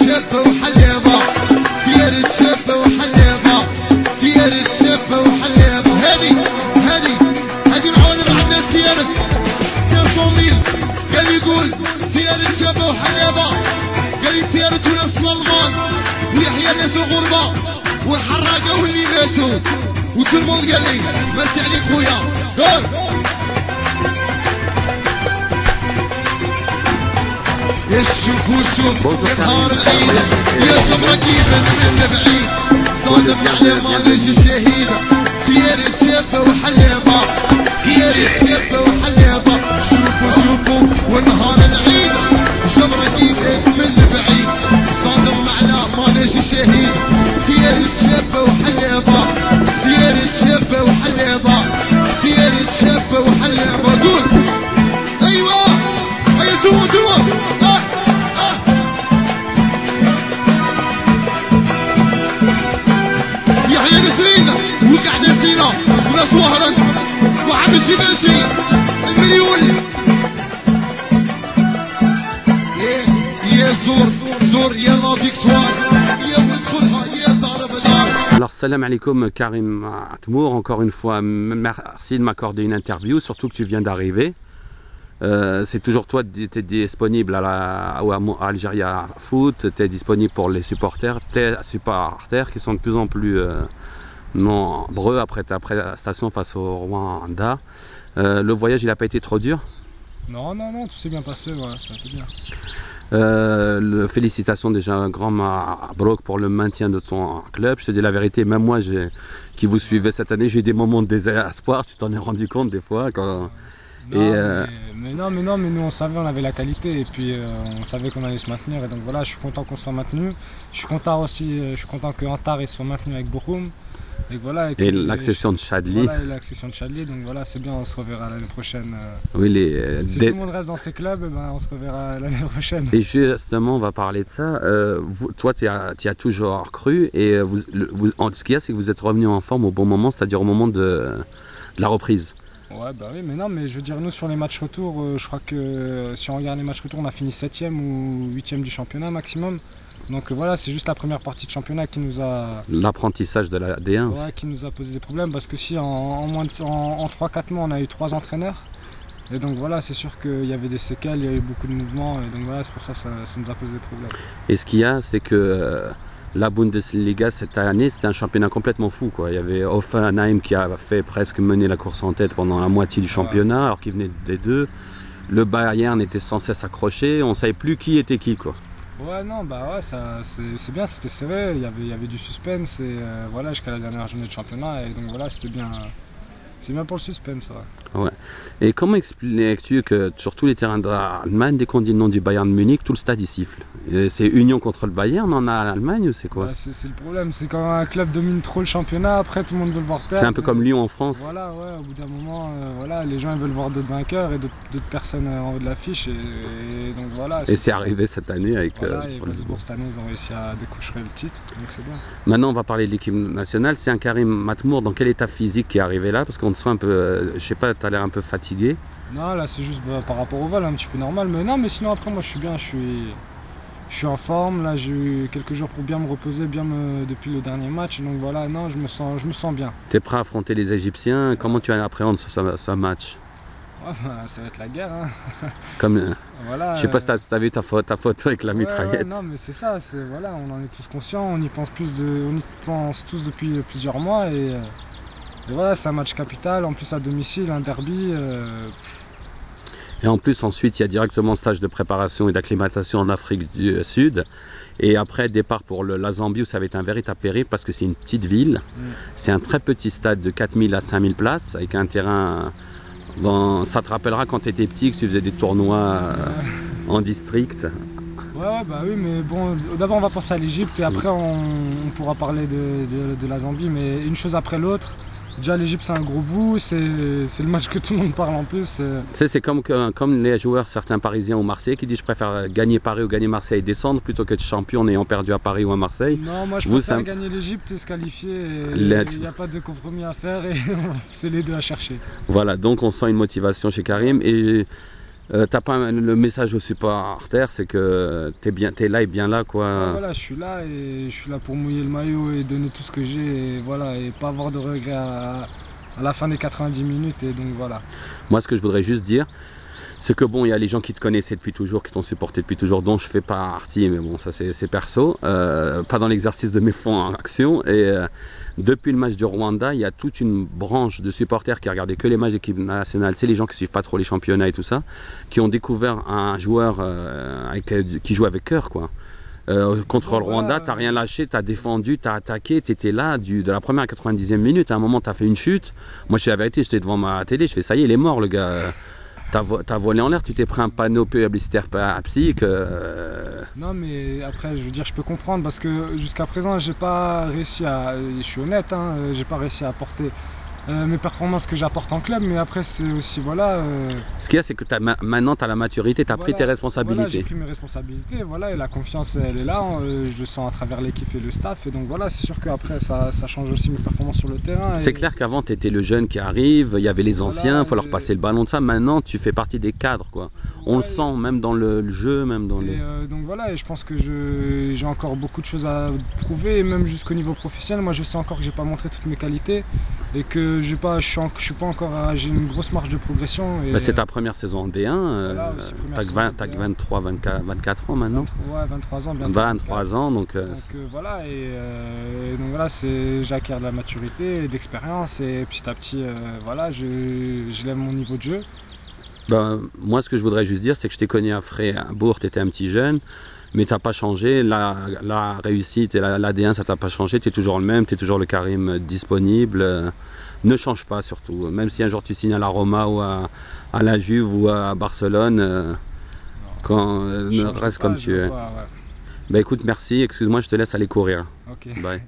شابة وحليبة، سيارة شابة وحليبة، سيارة شابة وحليبة. هادي معانا معنا سيارة 500,000. قال يقول سيارة شابة وحليبة، قال لي سيارة وناس الألمان ويحيى الناس الغربة والحراقة واللي ماتوا وكل الموند. قال لي مرسي عليك خويا. يا شوف يا نهار العيد يا شبرا كيفا من بعيد صادم على مالج الشهيدة. سيارة شابة وحليبة، سيارة شابة وحليبة. شوفوا ونهار العيد شبرا كيفا من بعيد صادم على مالج الشهيد. سيارة شابة وحليبة، سيارة شابة وحليبة، سيارة شابة وحليبة. قول ايوه توا يحيى نسرين وقعد سينا وناس وهران وعم شي المليون. يا زور يا لا فيكتوار يا ندخلها يا ضرب دار. Alors salam alaikum Karim Matmour, encore une fois merci de m'accorder une interview, surtout que tu viens d'arriver. C'est toujours toi, tu es disponible à Algeria Foot, tu es disponible pour les supporters qui sont de plus en plus nombreux après ta prestation face au Rwanda. Le voyage il n'a pas été trop dur? Non, tout s'est bien passé, voilà, ça a été bien. Félicitations déjà, un grand mabrouk pour le maintien de ton club. Je te dis la vérité, même moi qui vous suivais cette année, j'ai eu des moments de désespoir, tu t'en es rendu compte des fois quand... Mais nous on savait, on avait la qualité et puis on savait qu'on allait se maintenir et donc voilà, je suis content qu'on soit maintenu. Je suis content que Antar soit maintenu avec Bochum. Et l'accession de Chadli. Voilà, l'accession de Chadli, donc voilà, c'est bien, on se reverra l'année prochaine. Oui, si tout le monde reste dans ces clubs, on se reverra l'année prochaine. Et justement, on va parler de ça. Toi, tu y as toujours cru et ce qu'il y a, c'est que vous êtes revenu en forme au bon moment, c'est-à-dire au moment de la reprise. Ouais, bah oui, mais je veux dire, nous sur les matchs retour, je crois que si on regarde les matchs retour, on a fini 7e ou 8e du championnat maximum. Donc voilà, c'est juste la première partie de championnat qui nous a... L'apprentissage de la D1. Ouais, qui nous a posé des problèmes parce que si en 3-4 mois, on a eu 3 entraîneurs. Et donc voilà, c'est sûr qu'il y avait des séquelles, il y a eu beaucoup de mouvements. Et donc voilà, c'est pour ça que ça nous a posé des problèmes. Et ce qu'il y a, c'est que la Bundesliga cette année, c'était un championnat complètement fou, quoi. Il y avait Hoffenheim qui a fait presque mener la course en tête pendant la moitié du championnat, alors qu'il venait des deux. Le Bayern était sans cesse accroché, on ne savait plus qui était qui, quoi. Ouais, non, bah ouais, c'est bien, c'était serré, il y avait du suspense et voilà, jusqu'à la dernière journée de championnat et donc voilà, c'était bien. C'est bien pour le suspense, ouais. Ouais. Et comment expliques-tu que sur tous les terrains d'Allemagne, dès qu'on dit le nom du Bayern de Munich, tout le stade y siffle? C'est union contre le Bayern en Allemagne ou c'est quoi? Bah, c'est le problème, c'est quand un club domine trop le championnat, après tout le monde veut le voir perdre. C'est un peu comme Lyon en France. Voilà, ouais, au bout d'un moment, voilà, les gens ils veulent voir d'autres vainqueurs et d'autres personnes en haut de l'affiche et donc voilà. Et c'est arrivé cette année avec voilà, et pour cette année, ils ont réussi à décocher le titre, donc c'est bien. Maintenant, on va parler de l'équipe nationale. C'est un Karim Matmour, dans quel état physique qui est arrivé là? Parce qu'on te sent un peu, je sais pas, tu as l'air un peu fatigué. Non, là c'est juste par rapport au vol, un petit peu normal, mais non, mais sinon après moi je suis bien, je suis en forme, là j'ai eu quelques jours pour bien me reposer, depuis le dernier match, donc voilà, non, je me sens bien. Tu es prêt à affronter les Égyptiens, comment tu appréhendes ce match? Ouais, bah, ça va être la guerre, hein. Comme, voilà, je sais pas si tu as vu ta photo avec la mitraillette. Ouais, non mais c'est ça, voilà, on en est tous conscients, on y pense tous depuis plusieurs mois et voilà, c'est un match capital, en plus à domicile, un derby. Et en plus, ensuite, il y a directement stage de préparation et d'acclimatation en Afrique du Sud. Et après, départ pour la Zambie où ça va être un véritable périple parce que c'est une petite ville. C'est un très petit stade de 4000 à 5000 places avec un terrain... Bon, ça te rappellera quand tu étais petit que tu faisais des tournois en district. Ouais, bah oui, mais bon, d'abord on va penser à l'Égypte et après on pourra parler de la Zambie, mais une chose après l'autre. Déjà l'Égypte c'est un gros bout, c'est le match que tout le monde parle en plus. Tu sais, c'est comme les joueurs, certains Parisiens ou Marseillais qui disent je préfère gagner Paris ou gagner Marseille et descendre plutôt que de champion en ayant perdu à Paris ou à Marseille. Non, moi je préfère gagner l'Égypte et se qualifier, il n'y a pas de compromis à faire et c'est les deux à chercher. Voilà, donc on sent une motivation chez Karim et T'as pas le message aux supporters, c'est que t'es là et bien là, quoi. Voilà, je suis là et je suis là pour mouiller le maillot et donner tout ce que j'ai et voilà, et pas avoir de regrets à la fin des 90 minutes et donc voilà. Moi, ce que je voudrais juste dire, c'est que bon, il y a les gens qui te connaissaient depuis toujours, qui t'ont supporté depuis toujours, dont je fais partie, mais bon, ça c'est perso, pas dans l'exercice de mes fonds en action. Et depuis le match du Rwanda, il y a toute une branche de supporters qui regardaient que les matchs d'équipe nationale. C'est les gens qui suivent pas trop les championnats et tout ça, qui ont découvert un joueur qui joue avec cœur, quoi. Contre Bon, le Rwanda, t'as rien lâché, t'as défendu, t'as attaqué, t'étais là de la première à 90e minute. À un moment, t'as fait une chute. Moi, je suis la vérité, j'étais devant ma télé, je fais ça y est, il est mort, le gars. T'as volé en l'air, tu t'es pris un panneau publicitaire psy que. Non mais après je veux dire je peux comprendre parce que jusqu'à présent j'ai pas réussi à, je suis honnête, hein, j'ai pas réussi à apporter mes performances que j'apporte en club, mais après c'est aussi voilà. Ce qu'il y a, c'est que maintenant tu as la maturité, tu as pris tes responsabilités. Voilà, j'ai pris mes responsabilités, voilà, et la confiance elle est là, je le sens à travers l'équipe et le staff, et donc voilà, c'est sûr qu'après ça change aussi mes performances sur le terrain. C'est clair qu'avant tu étais le jeune qui arrive, il y avait les anciens, il faut leur passer le ballon de ça, maintenant tu fais partie des cadres, quoi. On le sent même dans le jeu, même dans donc voilà, et je pense que j'ai encore beaucoup de choses à prouver, et même jusqu'au niveau professionnel, moi je sais encore que j'ai pas montré toutes mes qualités, et que je suis pas encore, j'ai une grosse marge de progression. Bah, c'est ta première saison en D1, voilà, t'as 23, 24 ans maintenant. Ouais, 23 ans bientôt. 23 ans, donc voilà, donc voilà, j'acquiers de la maturité et de l'expérience, et petit à petit, voilà, je lève mon niveau de jeu. Ben, moi, ce que je voudrais juste dire, c'est que je t'ai connu à Bourg, tu étais un petit jeune, mais tu n'as pas changé. La réussite et l'AD1, ça t'a pas changé. Tu es toujours le même, tu es toujours le Karim disponible. Ne change pas surtout. Même si un jour tu signes à la Roma ou à la Juve ou à Barcelone, reste comme tu es. Pas, ouais. Ben, écoute, merci. Excuse-moi, je te laisse aller courir. Ok. Bye.